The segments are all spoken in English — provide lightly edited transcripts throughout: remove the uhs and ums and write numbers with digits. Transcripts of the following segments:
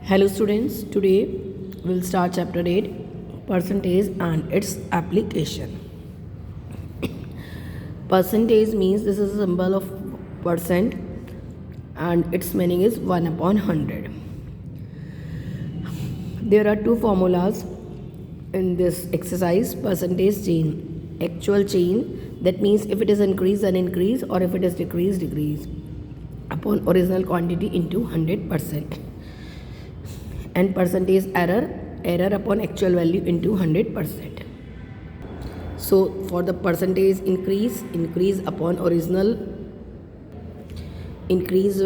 Hello students, today we'll start chapter 8 percentage and its application. Percentage means this is a symbol of percent and its meaning is 1 upon 100. There are two formulas in this exercise: percentage chain, actual chain, that means if it is increase then increase, or if it is decrease, decrease upon original quantity into 100%. And percentage error, error upon actual value into 100%. So for the percentage increase, increase upon original increased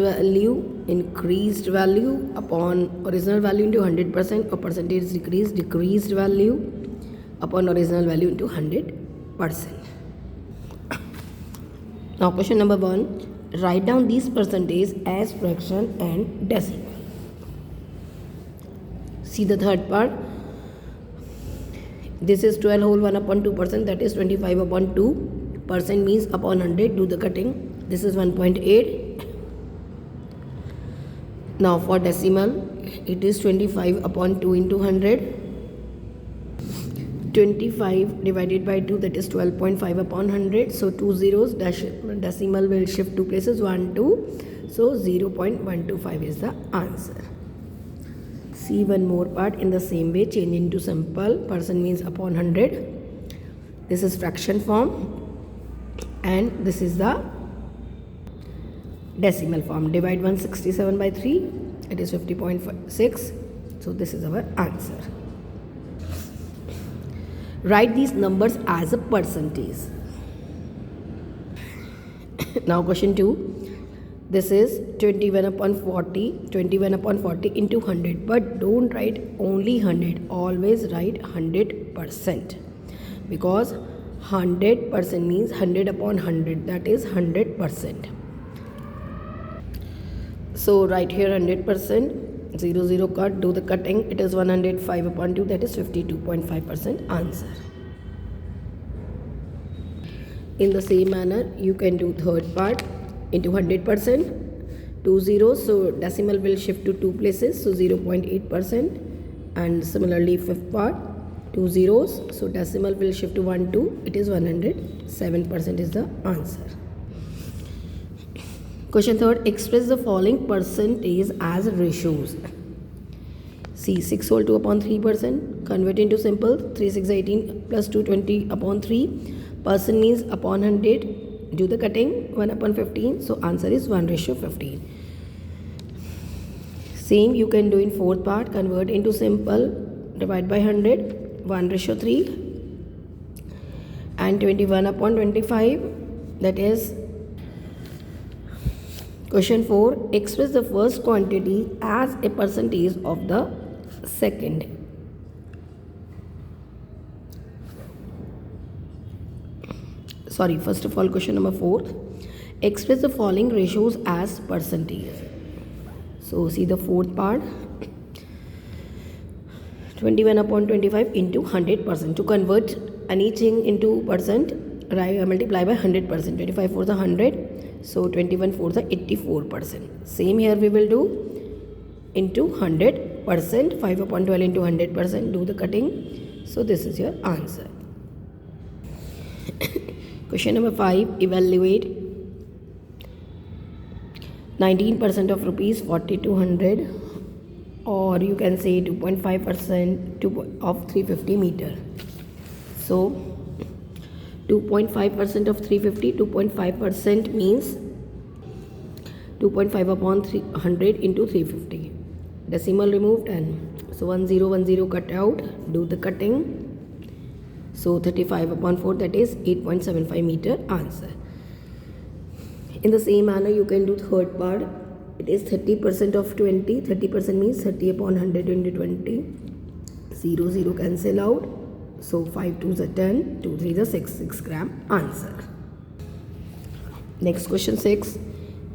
value upon original value into 100%, or percentage decrease, decreased value upon original value into 100%. Now question number 1, write down these percentage as fraction and decimal. See the third part. This is 12 whole 1 upon 2%, that is 25 upon 2. Percent means upon 100, do the cutting. This is 1.8. Now for decimal, it is 25 upon 2 into 100. 25 divided by 2, that is 12.5 upon 100. So 2 zeros, decimal will shift 2 places, 1, 2. So 0.125 is the answer. See one more part in the same way, change into simple. Percent means upon 100. This is fraction form and this is the decimal form. Divide 167 by 3, it is 50.6. So this is our answer. Write these numbers as a percentage. Now question 2. This is 21 upon 40 into 100, but don't write only 100, always write 100%, because 100% means 100 upon 100, that is 100%. So write here 100%, 0 0 cut, do the cutting. It is 105 upon 2, that is 52.5% answer. In the same manner, you can do third part. Into 100%, 2 zeros, so decimal will shift to 2 places, so 0.8%. And similarly fifth part, 2 zeros, so decimal will shift to 1, 2, it is 107% is the answer. Question third, express the following percentage as ratios. See, 6 whole 2 upon 3%, convert into simple, 3 6 18 plus 2 20 upon 3. Percent means upon 100, do the cutting, 1 upon 15, so answer is 1:15. Same you can do in fourth part, convert into simple, divide by 100, 1:3, and 21 upon 25, that is. Question 4, express the first quantity as a percentage of the second. Sorry, first of all, question number 4, express the following ratios as percentage. So see the fourth part, 21 upon 25 into 100%. To convert anything into percent, multiply by 100%. 25 for the 100, so 21 for the 84%. Same here we will do into 100%, 5 upon 12 into 100%, do the cutting. So this is your answer. Question number 5, evaluate 19% of rupees 4200, or you can say 2.5% of 350 meter. So 2.5% of 350, 2.5% means 2.5 upon 300 into 350. Decimal removed, and so 1010 cut out, do the cutting. So 35 upon 4, that is 8.75 meter answer. In the same manner, you can do third part. It is 30% of 20. 30% means 30 upon 100 into 20. 0 0 cancel out. So 5 2s are 10, 2 3s are 6 gram answer. Next question 6.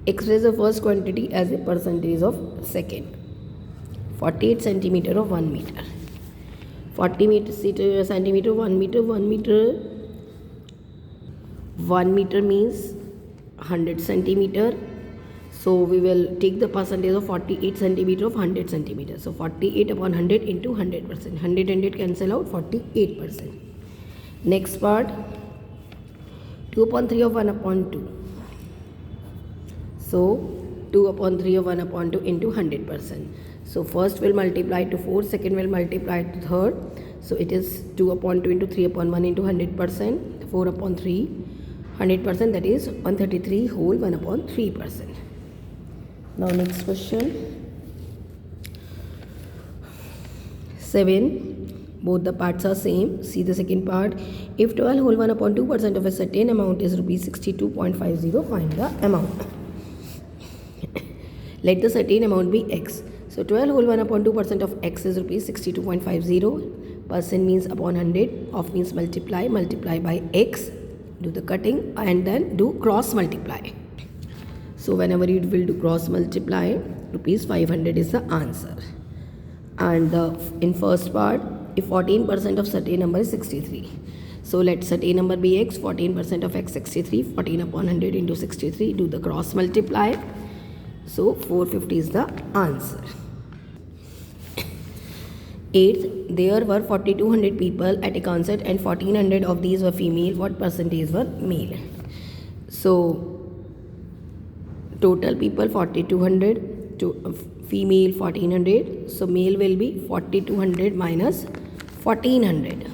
Express the first quantity as a percentage of second. 48 centimeter of 1 meter. 40 centimeter, 1 meter, 1 meter. 1 meter means 100 centimeter. So we will take the percentage of 48 centimeter of 100 centimeter. So 48 upon 100 into 100%. 100 cancel out, 48%. Next part, 2 upon 3 of 1 upon 2. So 2 upon 3 of 1 upon 2 into 100%. So first will multiply to 4, second will multiply to third. So it is 2 upon 2 into 3 upon 1 into 100%. 4 upon 3, 100%, that is 133 whole 1 upon 3%. Now next question. 7. Both the parts are same. See the second part. If 12 whole 1 upon 2% of a certain amount is rupees 62.50, find the amount. Let the certain amount be x. So 12 whole 1 upon 2% of x is rupees 62.50. Percent means upon 100. Of means multiply by x. Do the cutting and then do cross multiply. So whenever you will do cross multiply, rupees 500 is the answer. And in first part, if 14% of certain number is 63. So let certain number be x, 14% of x 63, 14 upon 100 into 63, do the cross multiply. So 450 is the answer. 8th, there were 4200 people at a concert and 1400 of these were female. What percentage were male? So total people 4200, to female 1400. So male will be 4200 minus 1400.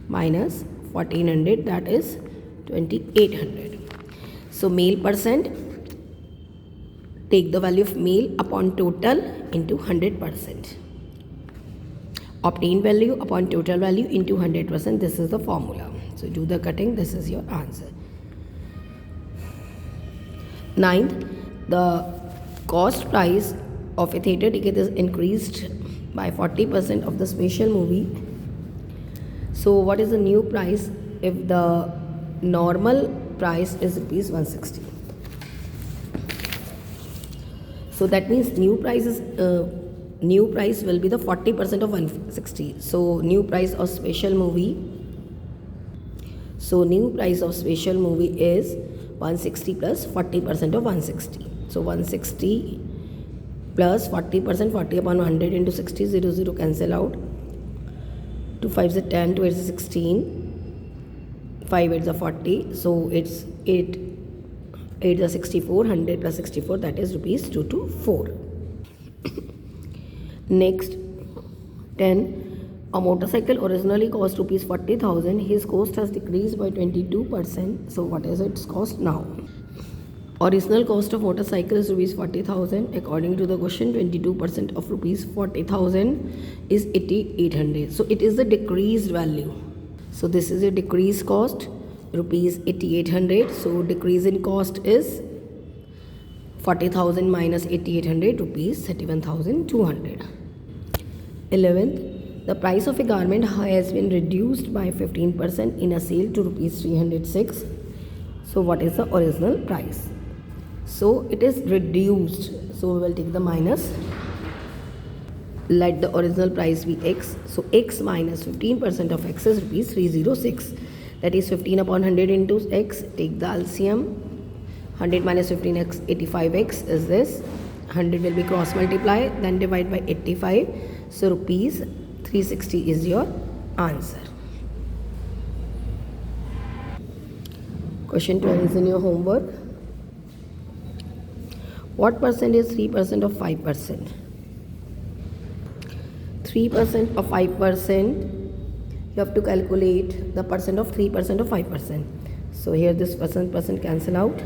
Minus 1400, that is 2800. So male percent, take the value of male upon total into 100%. Obtain value upon total value into 100%. This is the formula. So do the cutting. This is your answer. 9th, the cost price of a theatre ticket is increased by 40% of the special movie. So what is the new price if the normal price is rupees 160? So that means new price will be the 40% of 160. So new price of special movie. So new price of special movie is 160 plus 40% of 160. So 160 plus 40%, 40 upon 100 into 60, 0, 0 cancel out. 2 5s are 10, 2 8s are 16, 5 8s are 40. So it's 8 8s are 64, 100 plus 64, that is rupees 224. Next, 10. A motorcycle originally cost rupees 40,000. His cost has decreased by 22%. So what is its cost now? Original cost of motorcycle is rupees 40,000. According to the question, 22% of rupees 40,000 is 8,800. So it is the decreased value. So this is a decreased cost, rupees 8,800. So decrease in cost is 40,000 minus 8,800, rupees 31,200. 11th, the price of a garment has been reduced by 15% in a sale to rupees 306. So what is the original price? So it is reduced. So we will take the minus. Let the original price be x. So x minus 15% of x is rupees 306. That is 15 upon 100 into x. Take the LCM. 100 minus 15x, 85x is this. 100 will be cross multiply, then divide by 85. So rupees 360 is your answer. Question 12 is in your homework. What percent is 3% of 5%? 3% of 5%, you have to calculate the percent of 3% of 5%. So here this percent cancel out.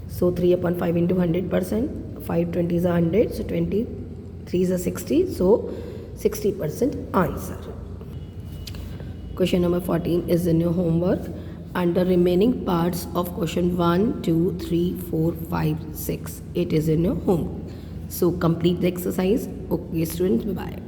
So 3 upon 5 into 100%. 5 20s are 100. So 23s are 60. So 60% answer. Question number 14 is in your homework. Under remaining parts of question 1, 2, 3, 4, 5, 6. It is in your homework. So complete the exercise. Okay students, bye-bye.